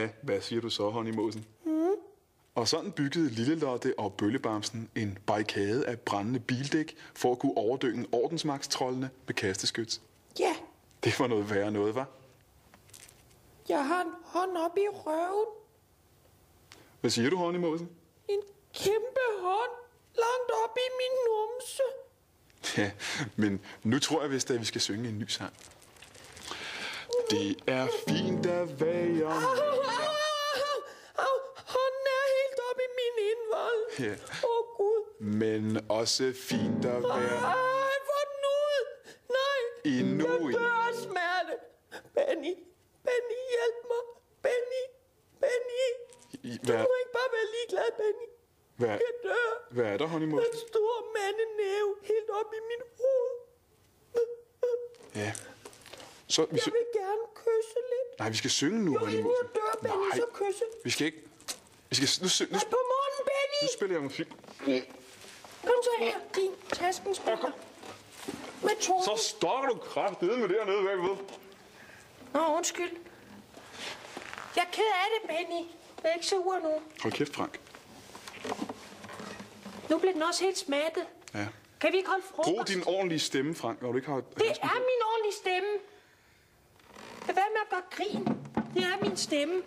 Ja, hvad siger du så, Honeymosen? Og sådan byggede Lillelotte og Bøllebamsen en barrikade af brændende bildæk for at kunne overdynge ordensmagtstrollene med kasteskyts. Ja, Det var noget værre noget, hva'? jeg har en hånd op i røven. Hvad siger du, Honeymosen? En kæmpe hånd langt op i min numse. Ja, men nu tror jeg vist, at vi skal synge en ny sang. Det er fint at være om... Hånden er helt op i min indvold. Ja. Åh, Gud. Men også fint at være... Ej, få den ud. Nej, Endnu jeg en. dør af smerte. Benny, Benny, hjælp mig. Benny, Benny. Du må ikke bare være ligeglad, Benny. Jeg dør. Hvad er der, Honeymosen? En stor mandenæve helt op i min hoved. Ja. Så, Jeg vil gerne kysse lidt. Nej, vi skal synge nu, Jo, inden Honeymosen. jeg dør, Benny, Nej, så kysse. vi skal ikke... Vi skal... Nu Pas på munden, Benny. spiller jeg musik. Kom så her, din taskenspiller. Med to. Så står du kraftedeme dernede bagved. Nå, undskyld. Jeg er ked af det, Benny. Jeg er ikke sur nu. Hold kæft, Frank. Nu bliver den også helt smattet. Ja. Kan vi ikke holde frokost? Brug din ordentlige stemme, Frank, når du ikke har... Det er min ordentlige stemme. Lad være med at gøre grin. Det er min stemme.